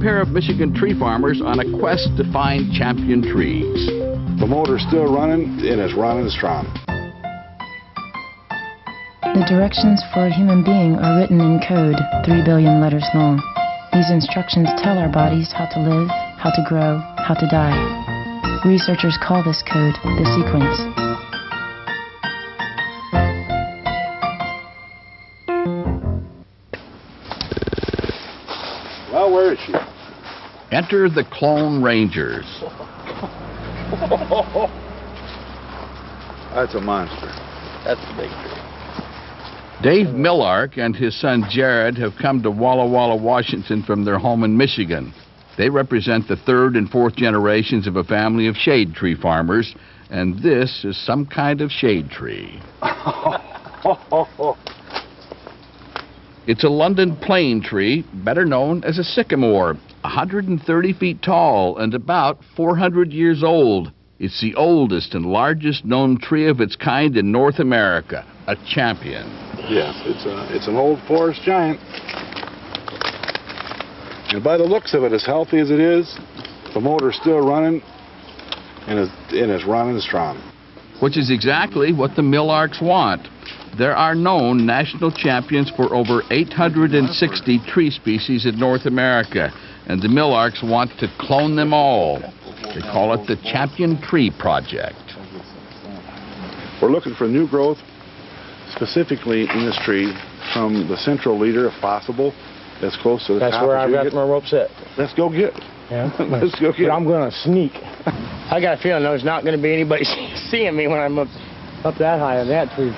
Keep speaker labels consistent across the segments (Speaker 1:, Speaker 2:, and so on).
Speaker 1: pair of Michigan tree farmers on a quest to find champion trees.
Speaker 2: The motor's still running, and it's running strong.
Speaker 3: The directions for a human being are written in code, 3 billion letters long. These instructions tell our bodies how to live, how to grow, how to die. Researchers call this code the sequence.
Speaker 2: Well, where is she?
Speaker 1: Enter the Clone Rangers.
Speaker 2: That's a monster.
Speaker 4: That's the big tree.
Speaker 1: Dave Milarch and his son Jared have come to Walla Walla, Washington from their home in Michigan. They represent the third and fourth generations of a family of shade tree farmers, and this is some kind of shade tree. It's a London plane tree, better known as a sycamore, 130 feet tall and about 400 years old. It's the oldest and largest known tree of its kind in North America, a champion.
Speaker 2: Yes, it's an old forest giant. And by the looks of it, as healthy as it is, the motor's still running, and it's running strong.
Speaker 1: Which is exactly what the Milarchs want. There are known national champions for over 860 tree species in North America, and the Milarchs want to clone them all. They call it the Champion Tree Project.
Speaker 2: We're looking for new growth, specifically in this tree, from the central leader, if possible, as close to the top.
Speaker 4: That's where I've got my rope set.
Speaker 2: Let's go get it.
Speaker 4: Yeah.
Speaker 2: Let's go get it.
Speaker 4: But I'm going to sneak. I got a feeling there's not going to be anybody seeing me when I'm up that high on that tree.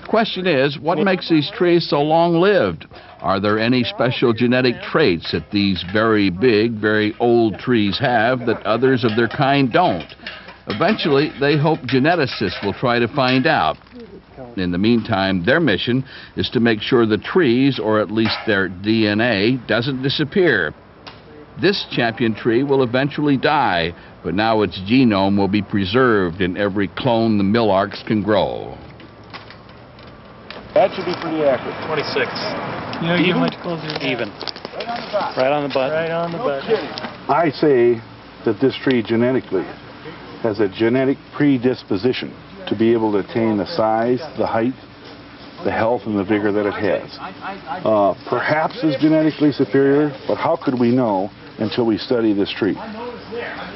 Speaker 1: The question is, what makes these trees so long-lived? Are there any special genetic traits that these very big, very old trees have that others of their kind don't? Eventually, they hope geneticists will try to find out. In the meantime, their mission is to make sure the trees, or at least their DNA, doesn't disappear. This champion tree will eventually die, but now its genome will be preserved in every clone the Milarchs can grow.
Speaker 2: That should be pretty accurate.
Speaker 5: 26.
Speaker 6: You know, you're much closer.
Speaker 5: Even.
Speaker 2: Right on the back.
Speaker 5: Right on the butt.
Speaker 6: Right on the butt.
Speaker 2: I say that this tree genetically has a genetic predisposition to be able to attain the size, the height, the health, and the vigor that it has. Perhaps is genetically superior, but how could we know until we study this tree?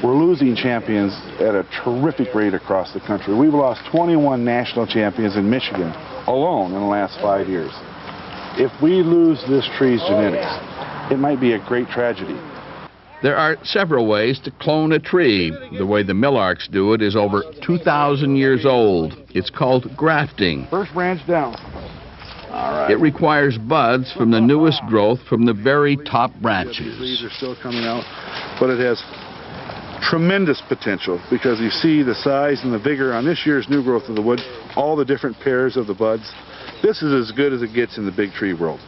Speaker 2: We're losing champions at a terrific rate across the country. We've lost 21 national champions in Michigan alone in the last 5 years. If we lose this tree's genetics, it might be a great tragedy.
Speaker 1: There are several ways to clone a tree. The way the Milarchs do it is over 2,000 years old. It's called grafting.
Speaker 2: First branch down. All right.
Speaker 1: It requires buds from the newest growth from the very top branches.
Speaker 2: The leaves are still coming out, but it has tremendous potential because you see the size and the vigor on this year's new growth of the wood, all the different pairs of the buds. This is as good as it gets in the big tree world.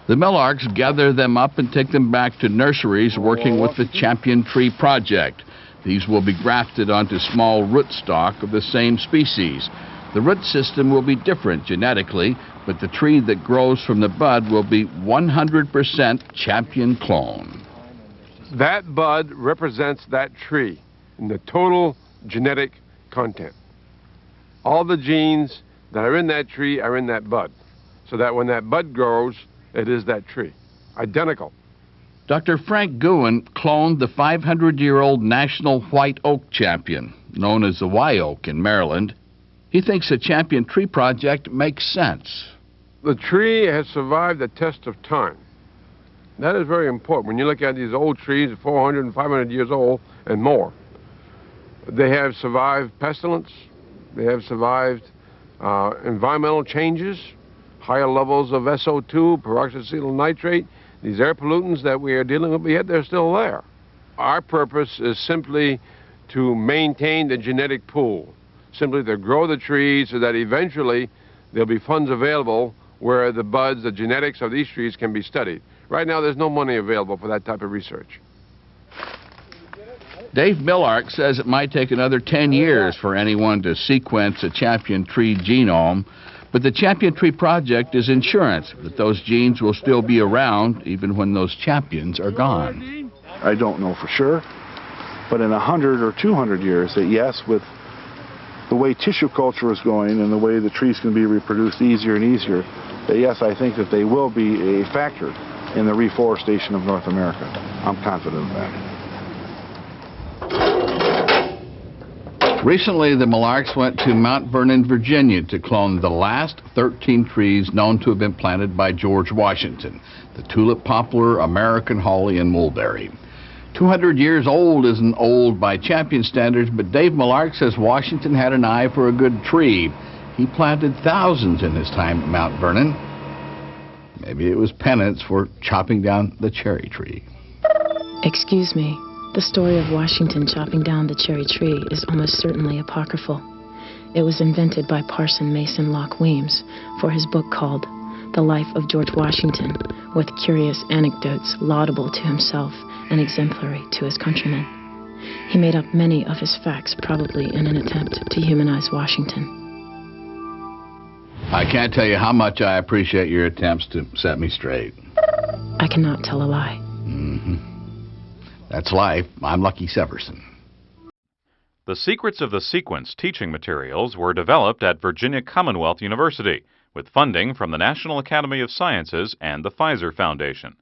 Speaker 1: The Milarchs gather them up and take them back to nurseries working with the Champion Tree Project. These will be grafted onto small rootstock of the same species. The root system will be different genetically, but the tree that grows from the bud will be 100% champion clone.
Speaker 7: That bud represents that tree in the total genetic content. All the genes that are in that tree are in that bud, so that when that bud grows, it is that tree. Identical.
Speaker 1: Dr. Frank Guin cloned the 500-year-old national white oak champion, known as the Y oak in Maryland. He thinks the Champion Tree Project makes sense.
Speaker 7: The tree has survived the test of time. That is very important. When you look at these old trees, 400 and 500 years old and more, they have survived pestilence, they have survived environmental changes, higher levels of SO2, peroxyacetylnitrate, nitrate, these air pollutants that we are dealing with, but yet they're still there. Our purpose is simply to maintain the genetic pool, simply to grow the trees so that eventually there'll be funds available where the buds, the genetics of these trees can be studied. Right now there's no money available for that type of research.
Speaker 1: Dave Milarch says it might take another 10 years for anyone to sequence a champion tree genome, But the Champion Tree Project is insurance that those genes will still be around even when those champions are gone.
Speaker 2: I don't know for sure, but in 100 or 200 years, that yes, with the way tissue culture is going and the way the trees can be reproduced easier and easier, that yes, I think that they will be a factor in the reforestation of North America. I'm confident of that.
Speaker 1: Recently, the Milarchs went to Mount Vernon, Virginia to clone the last 13 trees known to have been planted by George Washington, the tulip poplar, American holly, and mulberry. 200 years old isn't old by champion standards, but Dave Milarch says Washington had an eye for a good tree. He planted thousands in his time at Mount Vernon. Maybe it was penance for chopping down the cherry tree.
Speaker 3: Excuse me. The story of Washington chopping down the cherry tree is almost certainly apocryphal. It was invented by Parson Mason Locke Weems for his book called The Life of George Washington, with curious anecdotes laudable to himself and exemplary to his countrymen. He made up many of his facts, probably in an attempt to humanize Washington.
Speaker 1: I can't tell you how much I appreciate your attempts to set me straight.
Speaker 3: I cannot tell a lie.
Speaker 1: That's life. I'm Lucky Severson.
Speaker 5: The Secrets of the Sequence teaching materials were developed at Virginia Commonwealth University with funding from the National Academy of Sciences and the Pfizer Foundation.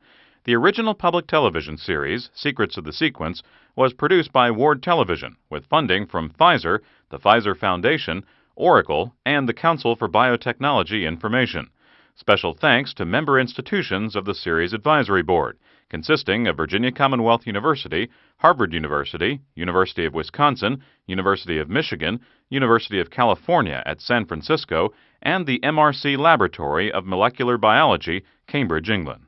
Speaker 5: The original public television series, Secrets of the Sequence, was produced by Ward Television with funding from Pfizer, the Pfizer Foundation, Oracle, and the Council for Biotechnology Information. Special thanks to member institutions of the Series Advisory Board, consisting of Virginia Commonwealth University, Harvard University, University of Wisconsin, University of Michigan, University of California at San Francisco, and the MRC Laboratory of Molecular Biology, Cambridge, England.